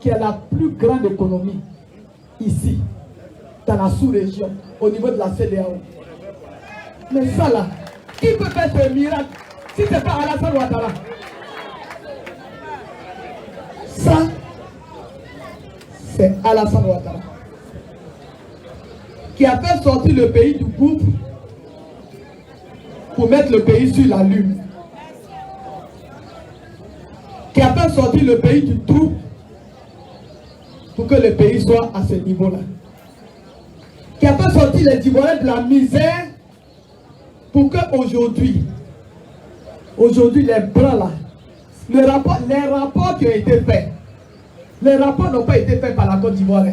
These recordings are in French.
qui a la plus grande économie ici, dans la sous-région, au niveau de la CEDEAO. Mais ça là, qui peut faire ce miracle si ce n'est pas Alassane Ouattara? Ça, c'est Alassane Ouattara qui a fait sortir le pays du gouffre pour mettre le pays sur la lune, qui a fait sortir le pays du trou pour que le pays soit à ce niveau-là, qui a fait sortir les Ivoiriens de la misère pour qu'aujourd'hui, les Blancs là, les rapports qui ont été faits, les rapports n'ont pas été faits par la Côte d'Ivoire,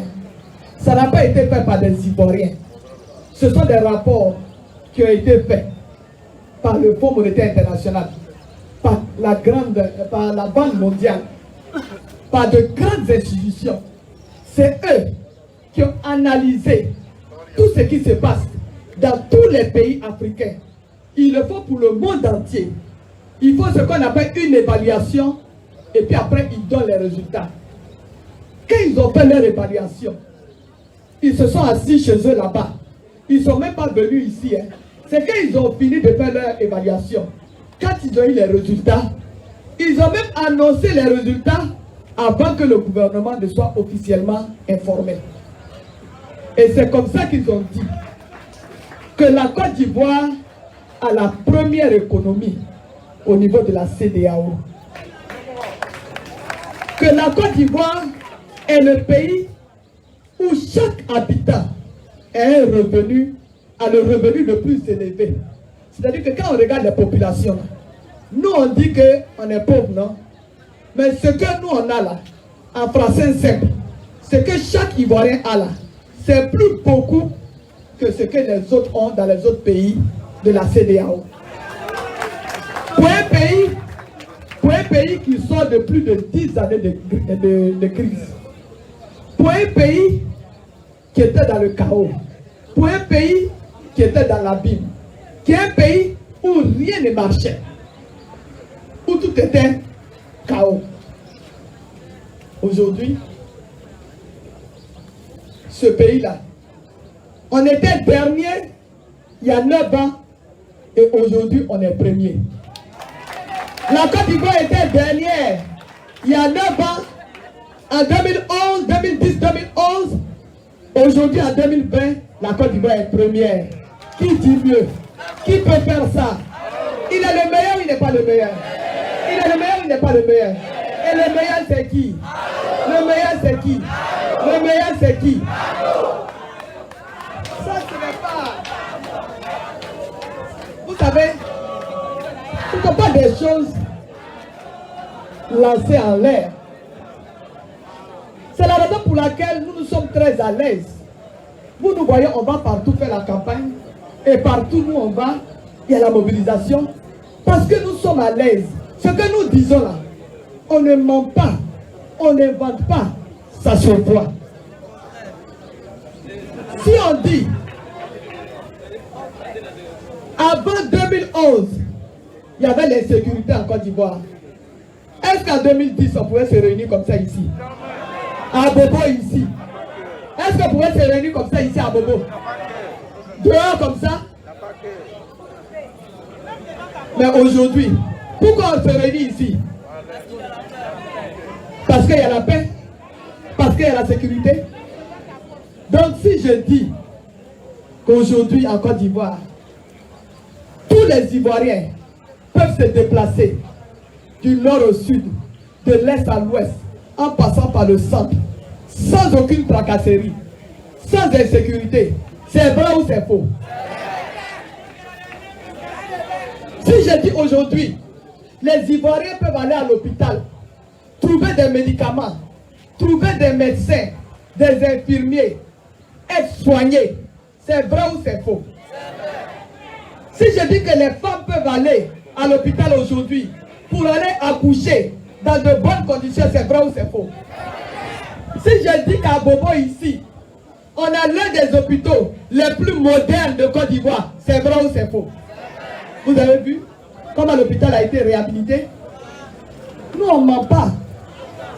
ça n'a pas été fait par des Ivoiriens, ce sont des rapports qui ont été faits par le Fonds monétaire international, par la Banque mondiale, par de grandes institutions. C'est eux qui ont analysé tout ce qui se passe dans tous les pays africains. Il le faut pour le monde entier. Il faut ce qu'on appelle une évaluation et puis après ils donnent les résultats. Quand ils ont fait leur évaluation, ils se sont assis chez eux là-bas. Ils ne sont même pas venus ici. C'est quand ils ont fini de faire leur évaluation. Quand ils ont eu les résultats, ils ont même annoncé les résultats avant que le gouvernement ne soit officiellement informé. Et c'est comme ça qu'ils ont dit que la Côte d'Ivoire a la première économie au niveau de la CEDEAO. Que la Côte d'Ivoire est le pays où chaque habitant a le revenu le plus élevé. C'est-à-dire que quand on regarde la population, nous on dit qu'on est pauvre, non? Mais ce que nous on a là, en français simple, ce que chaque Ivoirien a là, c'est plus beaucoup que ce que les autres ont dans les autres pays de la CEDEAO. Pour un pays qui sort de plus de 10 années de crise, pour un pays qui était dans le chaos, pour un pays qui était dans l'abîme, qui est un pays où rien ne marchait, où tout était chaos. Aujourd'hui, ce pays-là, on était dernier il y a 9 ans et aujourd'hui on est premier. La Côte d'Ivoire était dernière il y a 9 ans, en 2011, 2010, 2011. Aujourd'hui en 2020, la Côte d'Ivoire est première. Qui dit mieux? Qui peut faire ça? Il est le meilleur ou il n'est pas le meilleur? Il est le meilleur ou il n'est pas le meilleur? Et le meilleur c'est qui? Le meilleur c'est qui? Le meilleur c'est qui? Ça ce n'est pas... Vous savez, ce ne sont pas des choses lancées en l'air. C'est la raison pour laquelle nous sommes très à l'aise. Vous nous voyez, on va partout faire la campagne. Et partout où on va, il y a la mobilisation. Parce que nous sommes à l'aise. Ce que nous disons là, on ne ment pas, on n'invente pas, ça se voit. Si on dit, avant 2011, il y avait l'insécurité en Côte d'Ivoire. Est-ce qu'en 2010, on pouvait se réunir comme ça ici? À Bobo ici. Est-ce qu'on pouvait se réunir comme ça ici à Bobo? Dehors comme ça? Mais aujourd'hui, pourquoi on se réunit ici? Parce qu'il y a la paix, parce qu'il y a la sécurité. Donc si je dis qu'aujourd'hui en Côte d'Ivoire, tous les Ivoiriens peuvent se déplacer du nord au sud, de l'est à l'ouest, en passant par le centre, sans aucune tracasserie, sans insécurité, c'est vrai ou c'est faux? Si je dis aujourd'hui, les Ivoiriens peuvent aller à l'hôpital, trouver des médicaments, trouver des médecins, des infirmiers, être soignés, c'est vrai ou c'est faux? Si je dis que les femmes peuvent aller à l'hôpital aujourd'hui pour aller accoucher dans de bonnes conditions, c'est vrai ou c'est faux? Si je dis qu'à Bobo ici, on a l'un des hôpitaux les plus modernes de Côte d'Ivoire, c'est vrai ou c'est faux? Vous avez vu comment l'hôpital a été réhabilité? Nous on ne ment pas,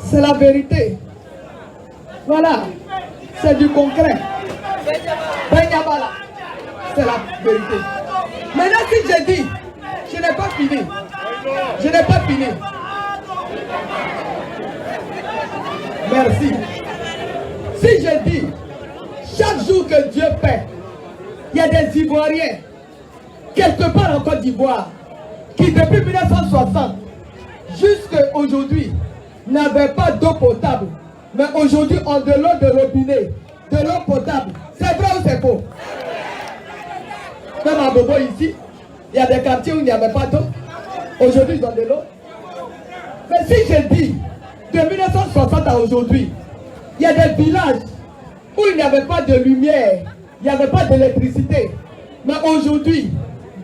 c'est la vérité. Voilà, c'est du concret. Benyabala, c'est la vérité. Maintenant, si je dis, je n'ai pas fini. Je n'ai pas fini. Merci. Si je dis, chaque jour que Dieu paie, il y a des Ivoiriens, quelque part en Côte d'Ivoire, qui depuis 1960 jusqu'à aujourd'hui n'avaient pas d'eau potable. Mais aujourd'hui ont de l'eau de robinet, de l'eau potable. C'est vrai ou c'est faux? Même à Bobo ici, il y a des quartiers où il n'y avait pas d'eau. Aujourd'hui ils ont de l'eau. Mais si je dis, de 1960 à aujourd'hui, il y a des villages où il n'y avait pas de lumière, il n'y avait pas d'électricité. Mais aujourd'hui,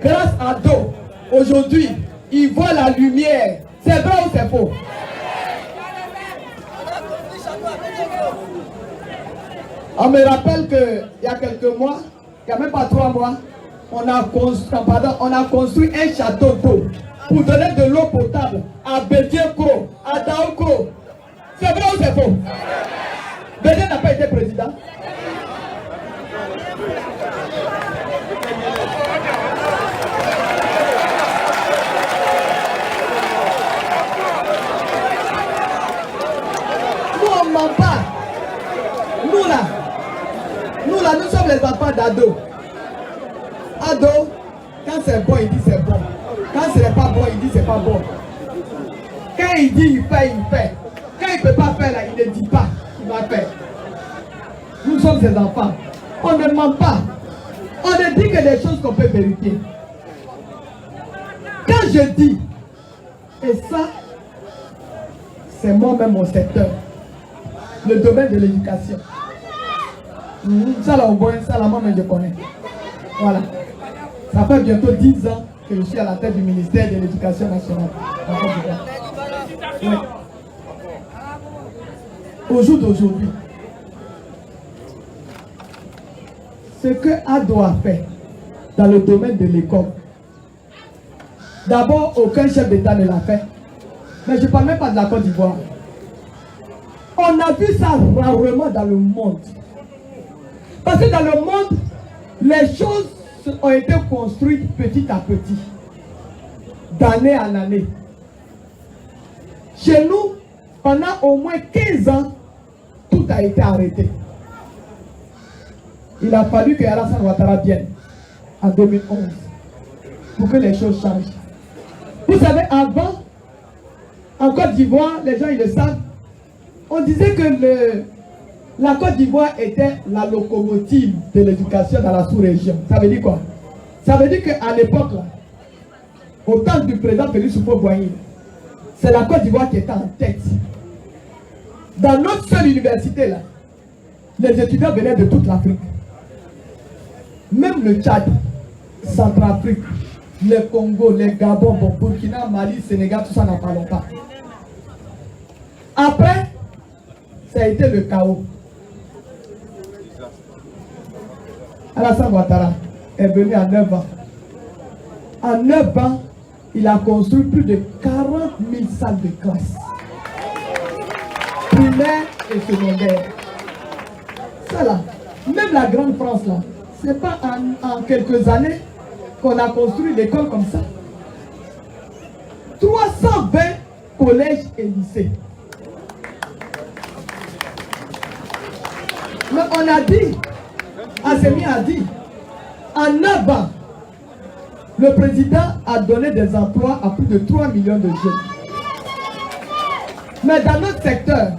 grâce à l'eau, aujourd'hui, ils voient la lumière. C'est vrai ou c'est faux? On me rappelle qu'il y a quelques mois, il n'y a même pas 3 mois, on a construit un château d'eau pour donner de l'eau potable à Bédier-Kro, à Daokro. C'est vrai ou c'est faux? Bédier n'a pas été président. Nous on ne ment pas. Nous là, nous sommes les enfants d'Ado. Ado, quand c'est bon, il dit c'est bon. Quand ce n'est pas bon, il dit c'est pas bon. Quand il dit il fait, il fait. Quand il ne peut pas faire, là, il ne dit pas qu'il va faire. Nous sommes ses enfants. On ne ment pas. On ne dit que des choses qu'on peut vérifier. Quand je dis, et ça, c'est moi-même mon secteur, le domaine de l'éducation. Ça là, moi-même je connais. Voilà. Ça fait bientôt 10 ans que je suis à la tête du ministère de l'Éducation nationale. Oui. Au jour d'aujourd'hui, ce que Ado a fait dans le domaine de l'école, d'abord, aucun chef d'État ne l'a fait. Mais je ne parle même pas de la Côte d'Ivoire. On a vu ça rarement dans le monde. Parce que dans le monde, les choses ont été construites petit à petit, d'année en année. Chez nous, pendant au moins 15 ans, tout a été arrêté. Il a fallu que Alassane Ouattara vienne en 2011 pour que les choses changent. Vous savez, avant, en Côte d'Ivoire, les gens ils le savent, on disait que la Côte d'Ivoire était la locomotive de l'éducation dans la sous-région. Ça veut dire quoi? Ça veut dire qu'à l'époque, au temps du président Félix Houphouët-Boigny, c'est la Côte d'Ivoire qui était en tête. Dans notre seule université, là, les étudiants venaient de toute l'Afrique. Même le Tchad, Centrafrique, le Congo, le Gabon, Burkina, Mali, Sénégal, tout ça n'en parlons pas. Après, ça a été le chaos. Alassane Ouattara est venu à 9 ans. En 9 ans, il a construit plus de 40 000 salles de classe. Primaire et secondaire. Ça là, même la Grande France là, c'est pas en quelques années qu'on a construit l'école comme ça. 320 collèges et lycées. Mais on a dit, Assemi a dit, en 9 ans, le président a donné des emplois à plus de 3 millions de jeunes. Mais dans notre secteur,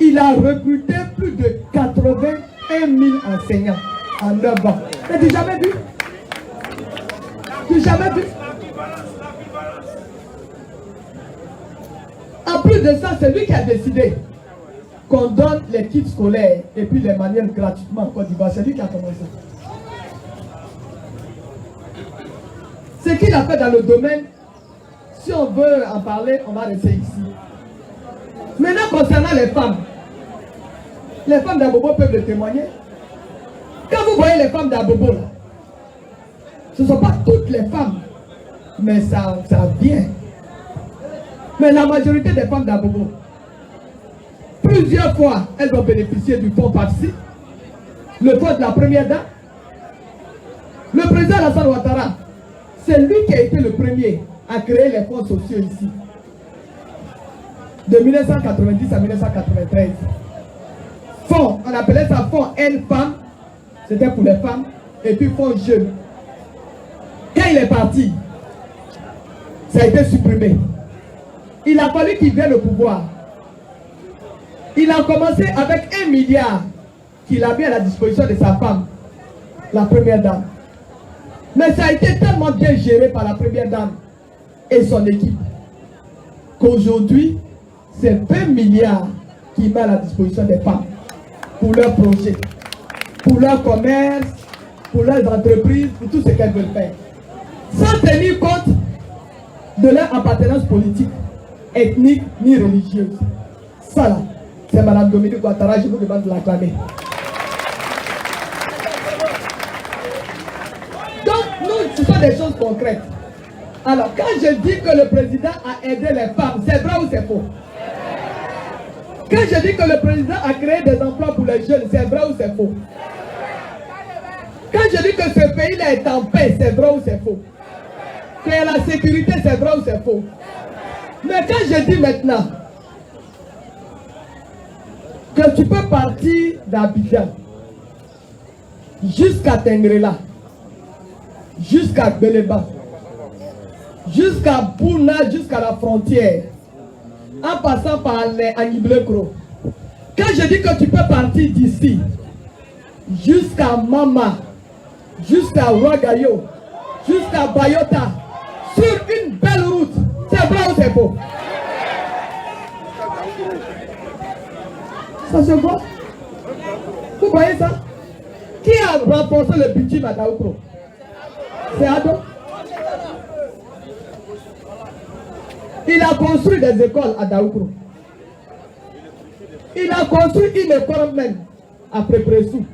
il a recruté plus de 81 000 enseignants en 9 ans. Tu n'as jamais vu? Tu n'as jamais vu? En plus de ça, c'est lui qui a décidé qu'on donne les kits scolaires et puis les manuels gratuitement en Côte d'Ivoire. C'est lui qui a commencé. Ce qu'il a fait dans le domaine, si on veut en parler, on va rester ici. Maintenant, concernant les femmes d'Abobo peuvent le témoigner. Quand vous voyez les femmes d'Abobo, ce ne sont pas toutes les femmes, mais ça vient. Mais la majorité des femmes d'Abobo, plusieurs Plusieurs fois, elles ont bénéficié du fonds PAPSI, le fonds de la première dame. Le président Alassane Ouattara, c'est lui qui a été le premier à créer les fonds sociaux ici. De 1990 à 1993. Fonds, on appelait ça fonds N-Femmes, c'était pour les femmes, et puis fonds jeunes. Quand il est parti, ça a été supprimé. Il a fallu qu'il vienne au pouvoir. Il a commencé avec 1 milliard qu'il a mis à la disposition de sa femme, la première dame. Mais ça a été tellement bien géré par la première dame et son équipe qu'aujourd'hui, c'est 20 milliards qu'il met à la disposition des femmes pour leurs projets, pour leur commerce, pour leurs entreprises, pour tout ce qu'elles veulent faire. Sans tenir compte de leur appartenance politique, ethnique ni religieuse. Ça là, c'est Mme Dominique Ouattara, je vous demande de l'acclamer. Donc, nous, ce sont des choses concrètes. Alors, quand je dis que le président a aidé les femmes, c'est vrai ou c'est faux? Quand je dis que le président a créé des emplois pour les jeunes, c'est vrai ou c'est faux? Quand je dis que ce pays-là est en paix, c'est vrai ou c'est faux? Qu'il y a la sécurité, c'est vrai ou c'est faux? Mais quand je dis maintenant que tu peux partir d'Abidjan jusqu'à Tengrela, jusqu'à Beleba, jusqu'à Bouna, jusqu'à la frontière, en passant par les Aniblekro. Quand je dis que tu peux partir d'ici jusqu'à Mama, jusqu'à Ouagayo, jusqu'à Bayota, sur une belle route, c'est vrai ou c'est faux? Ça se voit? Vous voyez ça? Qui a renforcé le bitume à Daoukro? C'est Ado. Il a construit des écoles à Daoukro. Il a construit une école même à Prépressou.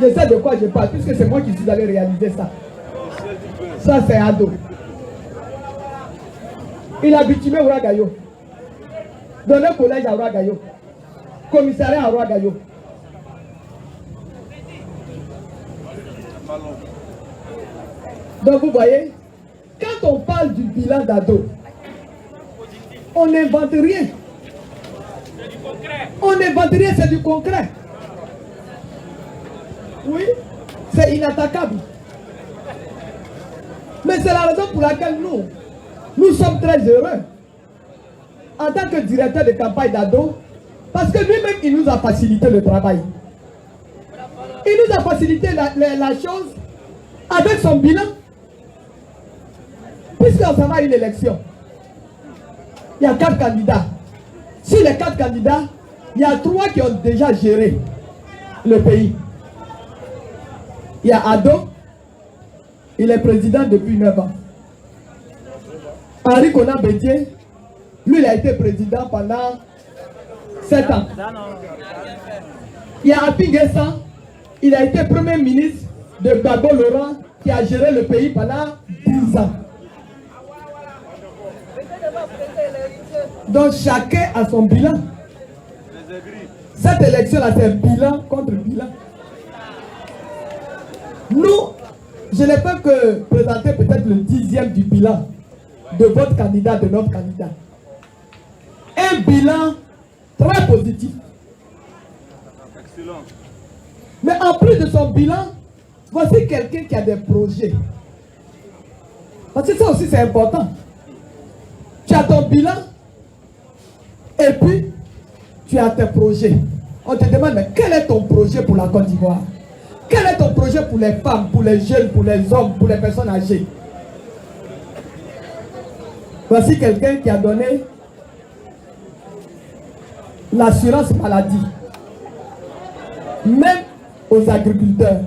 Je sais de quoi je parle, puisque c'est moi qui suis allé réaliser ça. Ça, c'est Ado. Il a bitumé Ouagayo. Donné collège à Ouagayo. Commissariat à Ouagayo. Donc vous voyez, quand on parle du bilan d'Ado, on n'invente rien. On n'invente rien, c'est du concret. Oui, c'est inattaquable. Mais c'est la raison pour laquelle nous sommes très heureux en tant que directeur de campagne d'Ado, parce que lui-même, il nous a facilité le travail. Il nous a facilité la chose avec son bilan. Puisqu'on s'en va à une élection, il y a 4 candidats. Sur les 4 candidats, il y a 3 qui ont déjà géré le pays. Il y a Ado, il est président depuis 9 ans. Henri Konan Bédié, lui, il a été président pendant 7 ans. Il y a Api Guessan, il a été premier ministre de Gbagbo Laurent, qui a géré le pays pendant 10 ans. Donc chacun a son bilan. Cette élection-là, c'est bilan contre bilan. Nous, je n'ai pas que présenter peut-être le 10e du bilan de votre candidat, de notre candidat. Un bilan très positif. Excellent. Mais en plus de son bilan, voici quelqu'un qui a des projets. Parce que ça aussi c'est important. Tu as ton bilan et puis tu as tes projets. On te demande, mais quel est ton projet pour la Côte d'Ivoire? Quel est ton projet pour les femmes, pour les jeunes, pour les hommes, pour les personnes âgées? Voici quelqu'un qui a donné l'assurance maladie, même aux agriculteurs,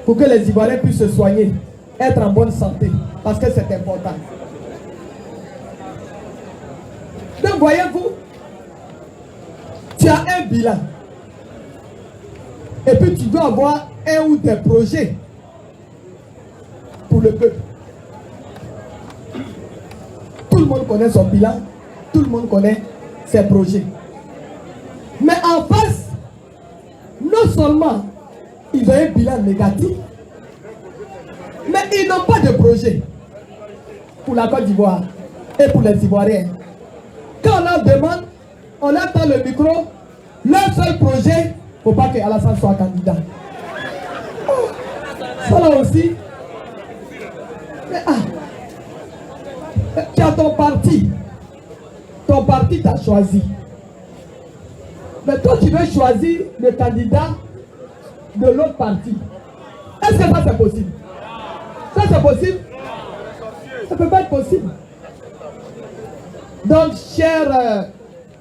pour que les Ivoiriens puissent se soigner, être en bonne santé, parce que c'est important. Donc voyez-vous, tu as un bilan. Et puis tu dois avoir un ou des projets pour le peuple. Tout le le monde connaît son bilan, tout le monde connaît ses projets. Mais en face, non seulement ils ont un bilan négatif, mais ils n'ont pas de projet pour la Côte d'Ivoire et pour les Ivoiriens. Quand on leur demande, on attend le micro, leur seul projet, il ne faut pas que Alassane soit candidat. Oh, ça là aussi. Mais, tu as ton parti t'a choisi. Mais toi tu veux choisir le candidat de l'autre parti. Est-ce que ça c'est possible? Ça c'est possible? Ça ne peut pas être possible. Donc, chers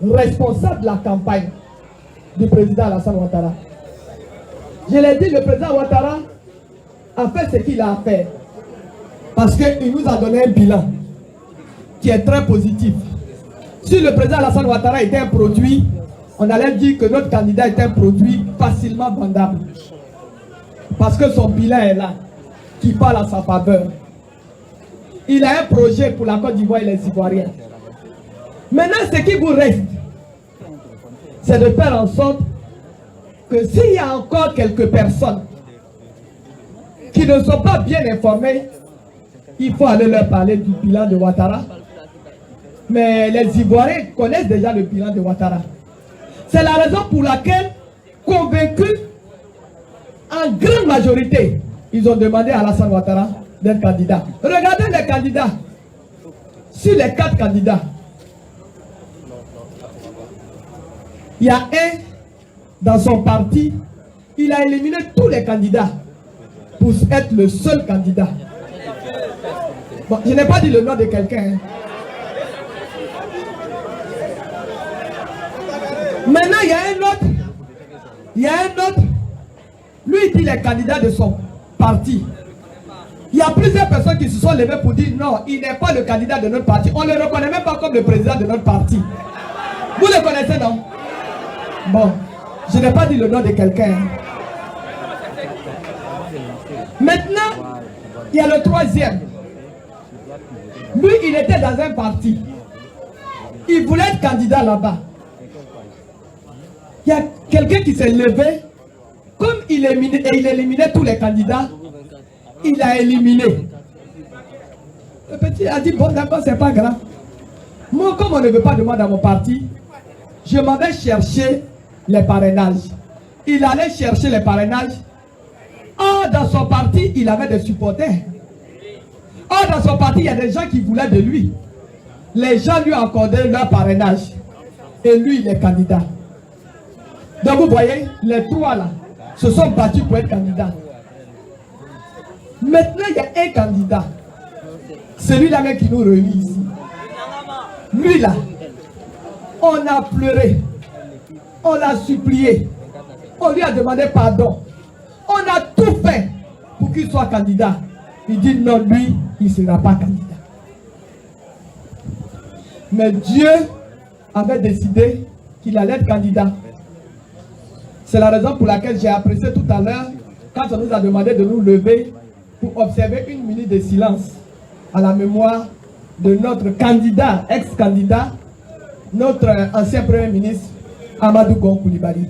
responsables de la campagne du président Alassane Ouattara, je l'ai dit, le président Ouattara a fait ce qu'il a à faire. Parce qu'il nous a donné un bilan qui est très positif. Si le président Alassane Ouattara était un produit, on allait dire que notre candidat est un produit facilement vendable. Parce que son bilan est là, qui parle à sa faveur. Il a un projet pour la Côte d'Ivoire et les Ivoiriens. Maintenant, ce qui vous reste, c'est de faire en sorte que s'il y a encore quelques personnes qui ne sont pas bien informées, il faut aller leur parler du bilan de Ouattara. Mais les Ivoiriens connaissent déjà le bilan de Ouattara. C'est la raison pour laquelle, convaincus, en grande majorité, ils ont demandé à Alassane Ouattara d'être candidat. Regardez les candidats. Sur les 4 candidats, il y a un dans son parti, il a éliminé tous les candidats pour être le seul candidat. Bon, je n'ai pas dit le nom de quelqu'un. Hein. Maintenant, il y a un autre. Lui, il dit les candidats de son parti. Il y a plusieurs personnes qui se sont levées pour dire non, il n'est pas le candidat de notre parti. On ne le reconnaît même pas comme le président de notre parti. Vous le connaissez, non? Bon, je n'ai pas dit le nom de quelqu'un. Maintenant, il y a le troisième. Lui, il était dans un parti. Il voulait être candidat là-bas. Il y a quelqu'un qui s'est levé. Comme il éliminait tous les candidats, il a éliminé. Le petit a dit, bon d'accord, c'est pas grave. Moi, comme on ne veut pas de moi dans mon parti, je m'en vais chercher les parrainages. Il allait chercher les parrainages. Or, dans son parti, il avait des supporters. Or, dans son parti, il y a des gens qui voulaient de lui. Les gens lui accordaient leur parrainage. Et lui, il est candidat. Donc, vous voyez, les 3 là se sont battus pour être candidats. Maintenant, il y a un candidat. Celui-là même qui nous réunit ici. Lui là, on a pleuré. On l'a supplié. On lui a demandé pardon. On a tout fait pour qu'il soit candidat. Il dit non, lui, il ne sera pas candidat. Mais Dieu avait décidé qu'il allait être candidat. C'est la raison pour laquelle j'ai apprécié tout à l'heure quand on nous a demandé de nous lever pour observer 1 minute de silence à la mémoire de notre candidat, ex-candidat, notre ancien Premier ministre, Amadou Gon Coulibaly,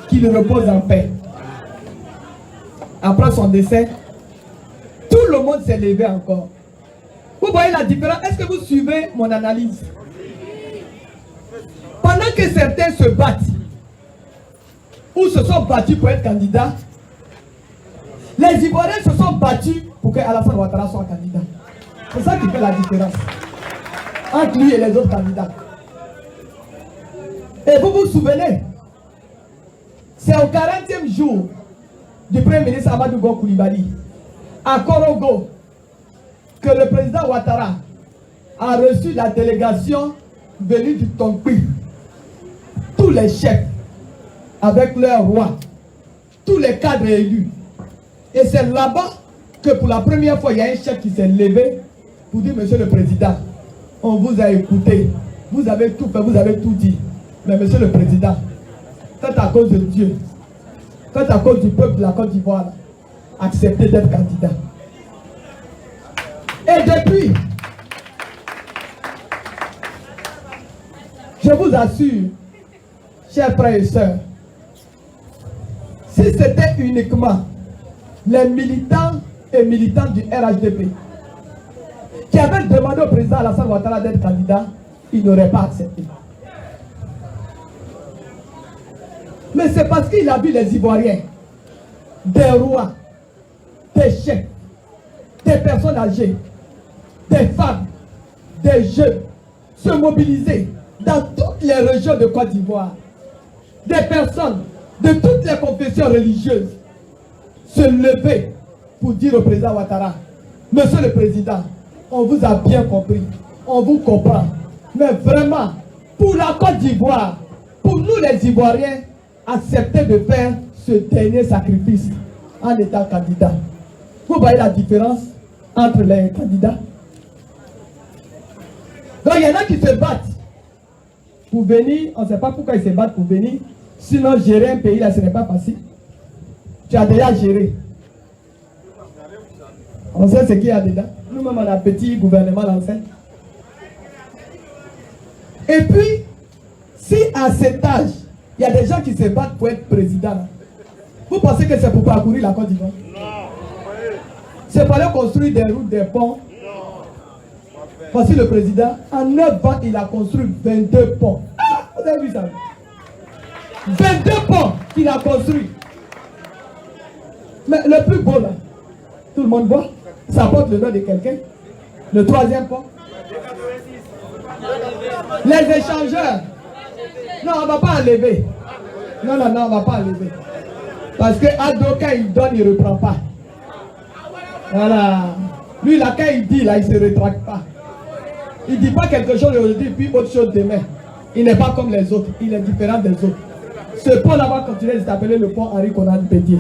qu'il repose en paix. Après son décès, tout le monde s'est levé encore. Vous voyez la différence? Est-ce que vous suivez mon analyse? Pendant que certains se battent, ou se sont battus pour être candidats, les Ivoiriens se sont battus pour que Alassane Ouattara soit candidat. C'est ça qui fait la différence entre lui et les autres candidats. Et vous vous souvenez, c'est au 40e jour du Premier ministre Amadou Gon Coulibaly à Korogo que le président Ouattara a reçu la délégation venue du Tonkpi. Tous les chefs avec leur roi, tous les cadres élus. Et c'est là-bas que pour la première fois, il y a un chef qui s'est levé pour dire, Monsieur le Président, on vous a écouté, vous avez tout fait, vous avez tout dit. Mais Monsieur le Président, faites à cause de Dieu, faites à cause du peuple de la Côte d'Ivoire, acceptez d'être candidat. Et depuis, Je vous assure, chers frères et sœurs, si c'était uniquement les militants et militantes du RHDP qui avaient demandé au président Alassane Ouattara d'être candidat, il n'aurait pas accepté. Mais c'est parce qu'il a vu les Ivoiriens, des rois, des chefs, des personnes âgées, des femmes, des jeunes se mobiliser dans toutes les régions de Côte d'Ivoire. Des personnes de toutes les confessions religieuses se lever pour dire au président Ouattara: Monsieur le Président, on vous a bien compris, on vous comprend. Mais vraiment, pour la Côte d'Ivoire, pour nous les Ivoiriens, acceptez de faire ce dernier sacrifice en étant candidat. Vous voyez la différence entre les candidats? Donc il y en a qui se battent pour venir, on ne sait pas pourquoi ils se battent pour venir, sinon gérer un pays là ce n'est pas facile. Tu as déjà géré. On sait ce qu'il y a dedans. Nous-mêmes on a un petit gouvernement l'ancien. Et puis, si à cet âge, il y a des gens qui se battent pour être président, vous pensez que c'est pour parcourir la Côte d'Ivoire? C'est pour aller construire des routes, des ponts. Voici le président, en 9 ans, il a construit 22 ponts. Ah, vous avez vu ça? 22 ponts qu'il a construits. Mais le plus beau là, tout le monde voit, ça porte le nom de quelqu'un. Le 3e pont. Les échangeurs. Non, on ne va pas enlever. Non, on ne va pas enlever. Parce que Ado, quand il donne, il ne reprend pas. Voilà. Lui, là, quand il dit, là, il ne se rétracte pas. Il ne dit pas quelque chose aujourd'hui, puis autre chose demain. Il n'est pas comme les autres. Il est différent des autres. Ce pont là va continuer de s'appeler le pont Henri Konan Pétier.